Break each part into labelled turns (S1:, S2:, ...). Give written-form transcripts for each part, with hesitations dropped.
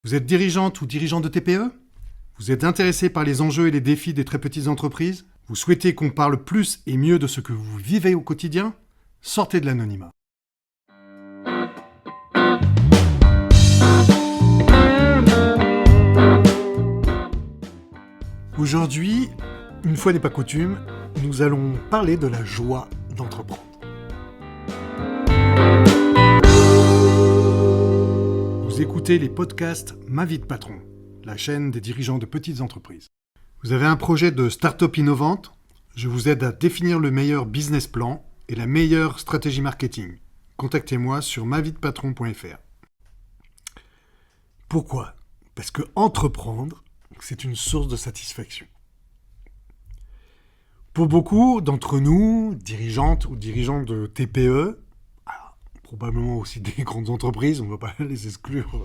S1: Vous êtes dirigeante ou dirigeant de TPE? Vous êtes intéressé par les enjeux et les défis des très petites entreprises? Vous souhaitez qu'on parle plus et mieux de ce que vous vivez au quotidien? Sortez de l'anonymat. Aujourd'hui, une fois n'est pas coutume, nous allons parler de la joie d'entreprendre. Vous écoutez les podcasts Ma vie de patron, la chaîne des dirigeants de petites entreprises. Vous avez un projet de start-up innovante? Je vous aide à définir le meilleur business plan et la meilleure stratégie marketing. Contactez-moi sur mavidepatron.fr. Pourquoi? Parce que entreprendre, c'est une source de satisfaction. Pour beaucoup d'entre nous, dirigeantes ou dirigeants de TPE, probablement aussi des grandes entreprises, on ne va pas les exclure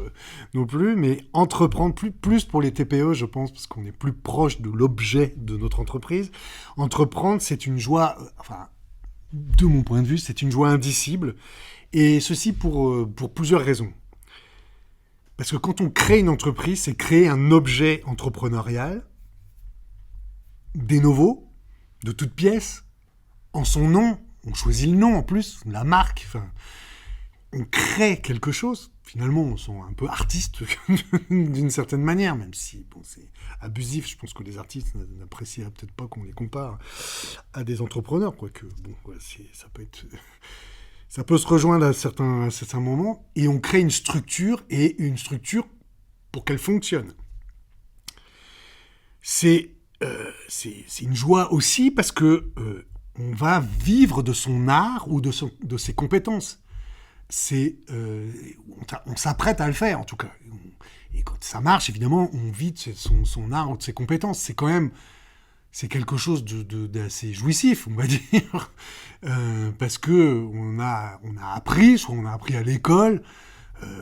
S1: non plus, mais entreprendre plus pour les TPE, je pense, parce qu'on est plus proche de l'objet de notre entreprise. Entreprendre, c'est une joie, de mon point de vue, c'est une joie indicible, et ceci pour plusieurs raisons. Parce que quand on crée une entreprise, c'est créer un objet entrepreneurial, des novo, de toutes pièces, en son nom. On choisit le nom en plus, la marque, on crée quelque chose. Finalement, on sont un peu artistes d'une certaine manière, même si c'est abusif. Je pense que les artistes n'apprécieraient peut-être pas qu'on les compare à des entrepreneurs, quoique ça peut se rejoindre à certains moments. Et on crée une structure pour qu'elle fonctionne. C'est une joie aussi parce que on va vivre de son art ou de ses compétences. On s'apprête à le faire, en tout cas. Et quand ça marche, évidemment, on vit de son art ou de ses compétences. C'est quelque chose d'assez jouissif, on va dire. Parce que on a appris, soit on a appris à l'école,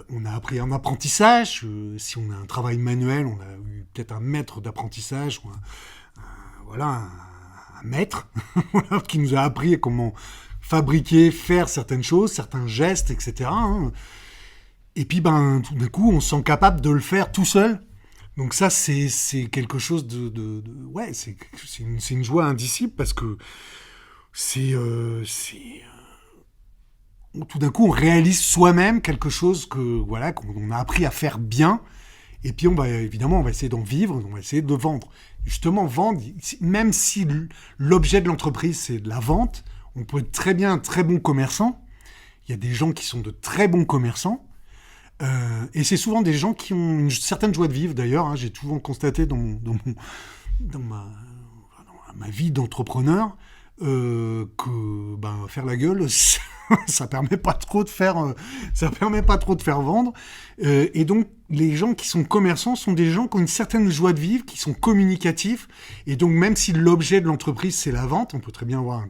S1: on a appris un apprentissage. Si on a un travail manuel, on a eu peut-être un maître d'apprentissage, ou un maître qui nous a appris comment fabriquer, faire certaines choses, certains gestes, etc. Et puis, tout d'un coup, on se sent capable de le faire tout seul. Donc ça, c'est quelque chose c'est une joie indicible parce que tout d'un coup, on réalise soi-même quelque chose qu'on a appris à faire bien. Et puis, on va essayer d'en vivre, on va essayer de vendre. Justement, vendre, même si l'objet de l'entreprise, c'est de la vente, on peut être très bien un très bon commerçant. Il y a des gens qui sont de très bons commerçants. Et c'est souvent des gens qui ont une certaine joie de vivre, d'ailleurs. J'ai souvent constaté dans ma vie d'entrepreneur que faire la gueule, ça permet pas trop de faire vendre. Et donc, les gens qui sont commerçants sont des gens qui ont une certaine joie de vivre, qui sont communicatifs. Et donc, même si l'objet de l'entreprise, c'est la vente, on peut très bien avoir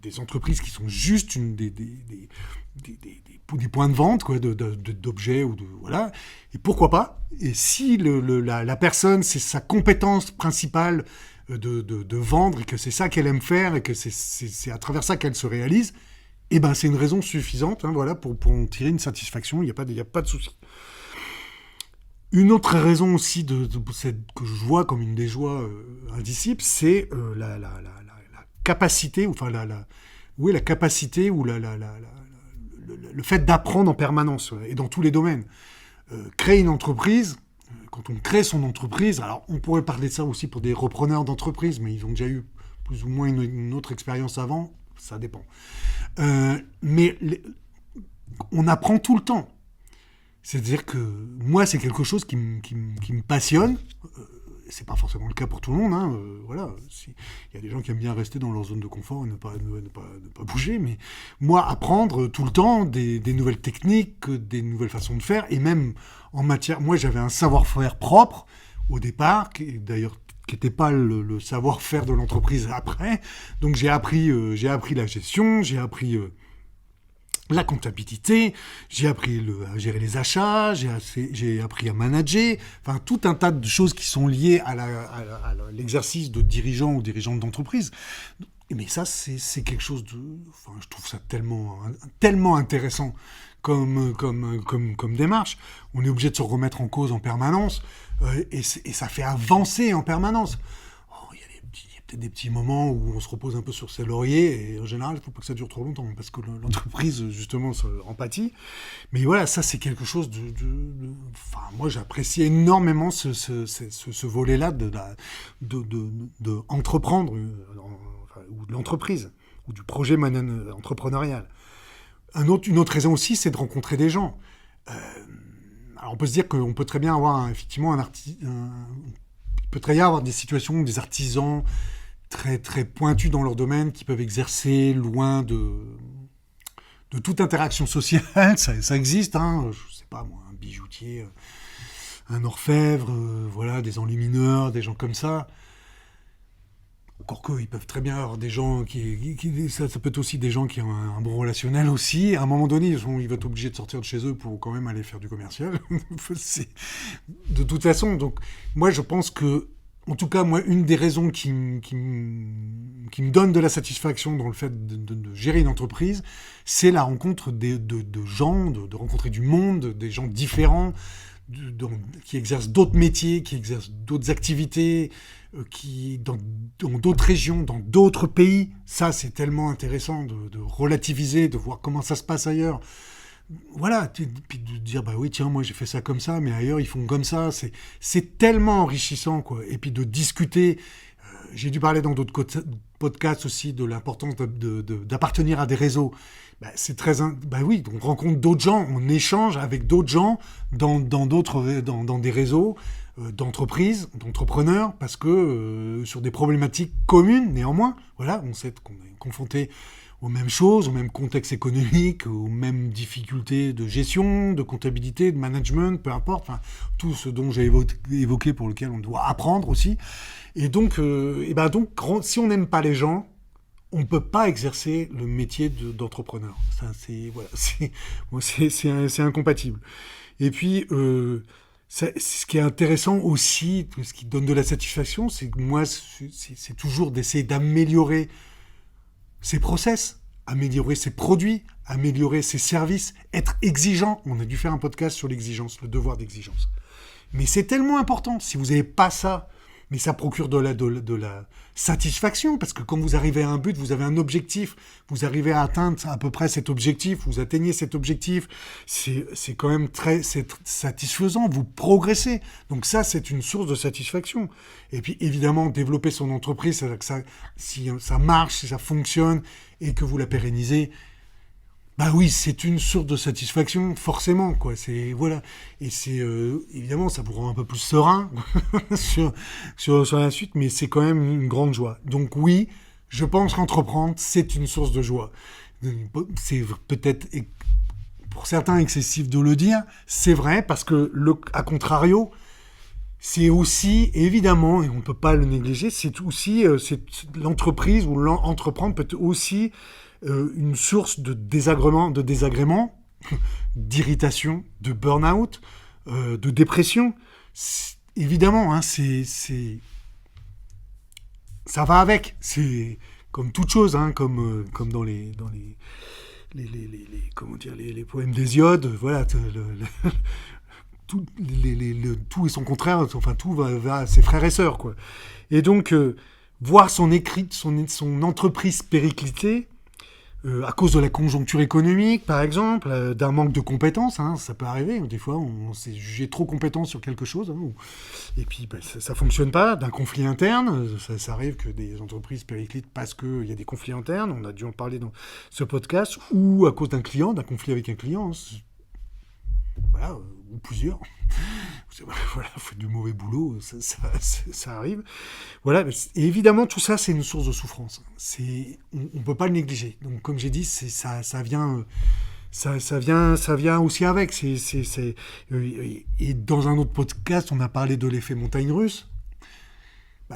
S1: des entreprises qui sont juste des points de vente, d'objets ou voilà. Et pourquoi pas? Et si la personne, c'est sa compétence principale de vendre et que c'est ça qu'elle aime faire et que c'est à travers ça qu'elle se réalise, c'est une raison suffisante, pour en tirer une satisfaction. Il n'y a pas de souci. Une autre raison aussi que je vois comme une des joies indicibles, c'est la capacité, la capacité ou le fait d'apprendre en permanence et dans tous les domaines. Créer une entreprise, quand on crée son entreprise, alors on pourrait parler de ça aussi pour des repreneurs d'entreprise, mais ils ont déjà eu plus ou moins une autre expérience avant, ça dépend. Mais on apprend tout le temps. C'est-à-dire que moi, c'est quelque chose qui me passionne. C'est pas forcément le cas pour tout le monde. Il y a des gens qui aiment bien rester dans leur zone de confort et ne pas bouger. Mais moi, apprendre tout le temps des nouvelles techniques, des nouvelles façons de faire, et même en matière... Moi, j'avais un savoir-faire propre au départ, qui n'était pas le savoir-faire de l'entreprise après. Donc, j'ai appris la gestion, j'ai appris... la comptabilité, j'ai appris à gérer les achats, j'ai appris à manager, tout un tas de choses qui sont liées à l'exercice de dirigeant ou dirigeante d'entreprise. Mais ça, c'est quelque chose je trouve ça tellement intéressant comme démarche. On est obligé de se remettre en cause en permanence, et ça fait avancer en permanence. Il y a peut-être des petits moments où on se repose un peu sur ses lauriers, et en général, il ne faut pas que ça dure trop longtemps, parce que l'entreprise, justement, en pâtit. Mais voilà, ça, c'est quelque chose Enfin, moi, j'apprécie énormément ce volet-là de entreprendre, ou de l'entreprise, ou du projet entrepreneurial. Une autre raison aussi, c'est de rencontrer des gens. Alors, on peut se dire qu'on peut très bien avoir, effectivement, il peut très bien avoir des situations où des artisans très, très pointus dans leur domaine qui peuvent exercer loin de toute interaction sociale. Ça existe, hein. Je sais pas moi, un bijoutier, un orfèvre, voilà, des enlumineurs, des gens comme ça. Encore que, ils peuvent très bien avoir des gens ça peut être aussi des gens qui ont un bon relationnel aussi. À un moment donné, ils vont être obligés de sortir de chez eux pour quand même aller faire du commercial. De toute façon, donc, moi, je pense que, en tout cas, moi, une des raisons qui me donne de la satisfaction dans le fait de gérer une entreprise, c'est la rencontre de gens, de rencontrer du monde, des gens différents, qui exercent d'autres métiers, qui exercent d'autres activités, qui dans d'autres régions, dans d'autres pays. Ça, c'est tellement intéressant de relativiser, de voir comment ça se passe ailleurs. Voilà, puis de dire, bah oui, tiens, moi j'ai fait ça comme ça, mais ailleurs ils font comme ça. C'est tellement enrichissant, quoi. Et puis de discuter. J'ai dû parler dans d'autres podcasts aussi de l'importance d'appartenir à des réseaux. C'est bah oui, on rencontre d'autres gens, on échange avec d'autres gens dans des réseaux d'entreprises, d'entrepreneurs, parce que sur des problématiques communes, néanmoins, voilà, on sait qu'on est confronté aux mêmes choses, au même contexte économique, aux mêmes difficultés de gestion, de comptabilité, de management, peu importe, enfin, tout ce dont j'ai évoqué pour lequel on doit apprendre aussi. Et donc, si on n'aime pas les gens, on ne peut pas exercer le métier d'entrepreneur. Ça, c'est incompatible. Et puis, ce qui est intéressant aussi, ce qui donne de la satisfaction, c'est que moi, c'est toujours d'essayer d'améliorer ses process, améliorer ses produits, améliorer ses services, être exigeant. On a dû faire un podcast sur l'exigence, le devoir d'exigence. Mais c'est tellement important. Si vous n'avez pas ça, mais ça procure de la satisfaction, parce que quand vous arrivez à un but, vous avez un objectif, vous arrivez à atteindre à peu près cet objectif, vous atteignez cet objectif, c'est quand même c'est satisfaisant, vous progressez. Donc ça, c'est une source de satisfaction. Et puis évidemment, développer son entreprise, c'est-à-dire que si ça marche, si ça fonctionne, et que vous la pérennisez, bah oui, c'est une source de satisfaction, forcément, quoi. Voilà. Et évidemment, ça vous rend un peu plus serein sur la suite, mais c'est quand même une grande joie. Donc oui, je pense qu'entreprendre, c'est une source de joie. C'est peut-être, pour certains, excessif de le dire. C'est vrai, parce que, à contrario, c'est aussi, évidemment, et on ne peut pas le négliger, c'est aussi, l'entreprise ou l'entreprendre peut aussi une source de désagrément, d'irritation, de burn-out, de dépression. Évidemment, hein, ça va avec. C'est comme toute chose, hein, comme dans les poèmes d'Hésiode. Voilà, tout et son contraire. Enfin, tout va à ses frères et sœurs, quoi. Et donc, voir son entreprise péricliter, à cause de la conjoncture économique, par exemple, d'un manque de compétences, hein, ça peut arriver. Des fois, on s'est jugé trop compétent sur quelque chose, hein, et puis ça fonctionne pas. D'un conflit interne, ça arrive que des entreprises périclitent parce qu'il y a des conflits internes. On a dû en parler dans ce podcast, ou à cause d'un conflit avec un client. Hein, voilà, ou plusieurs. Voilà, vous faites du mauvais boulot, ça arrive. Voilà, et évidemment, tout ça, c'est une source de souffrance. On ne peut pas le négliger. Donc, comme j'ai dit, ça vient aussi avec. Et dans un autre podcast, on a parlé de l'effet montagne russe.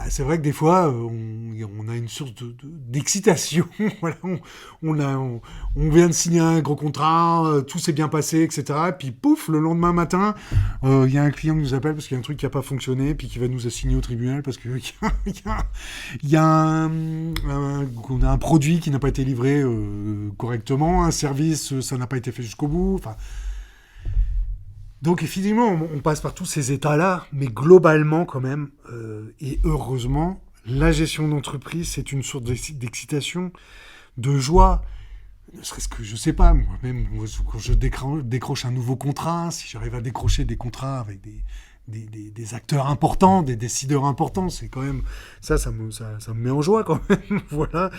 S1: c'est vrai que des fois, on a une source d'excitation. Voilà, on vient de signer un gros contrat, tout s'est bien passé, etc. Et puis pouf, le lendemain matin, il y a un client qui nous appelle parce qu'il y a un truc qui n'a pas fonctionné, puis qui va nous assigner au tribunal parce qu'il y a un produit qui n'a pas été livré correctement, un service, ça n'a pas été fait jusqu'au bout. Enfin, donc effectivement, on passe par tous ces états-là, mais globalement quand même, et heureusement, la gestion d'entreprise, c'est une source d'excitation, de joie. Ne serait-ce que, je sais pas, moi-même, quand je décroche un nouveau contrat, si j'arrive à décrocher des contrats avec des acteurs importants, des décideurs importants, c'est quand même... Ça me met en joie quand même, voilà.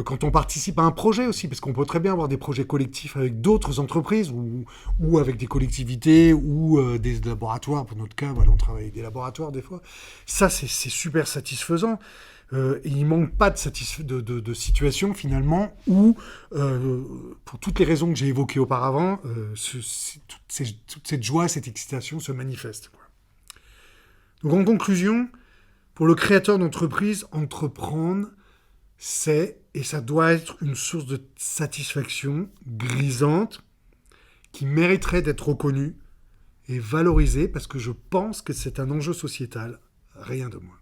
S1: Quand on participe à un projet aussi, parce qu'on peut très bien avoir des projets collectifs avec d'autres entreprises, ou avec des collectivités, ou des laboratoires, pour notre cas, voilà, on travaille avec des laboratoires des fois. Ça, c'est super satisfaisant. Et il manque pas de situation finalement où, pour toutes les raisons que j'ai évoquées auparavant, toute cette joie, cette excitation se manifeste, quoi. Donc en conclusion, pour le créateur d'entreprise, entreprendre, c'est et ça doit être une source de satisfaction grisante qui mériterait d'être reconnue et valorisée parce que je pense que c'est un enjeu sociétal, rien de moins.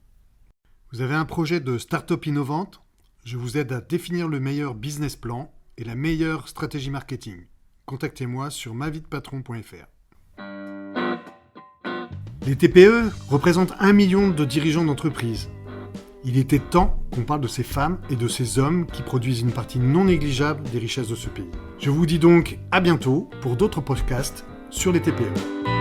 S1: Vous avez un projet de start-up innovante? Je vous aide à définir le meilleur business plan et la meilleure stratégie marketing. Contactez-moi sur maviedepatron.fr. Les TPE représentent 1 million de dirigeants d'entreprise. Il était temps qu'on parle de ces femmes et de ces hommes qui produisent une partie non négligeable des richesses de ce pays. Je vous dis donc à bientôt pour d'autres podcasts sur les TPE.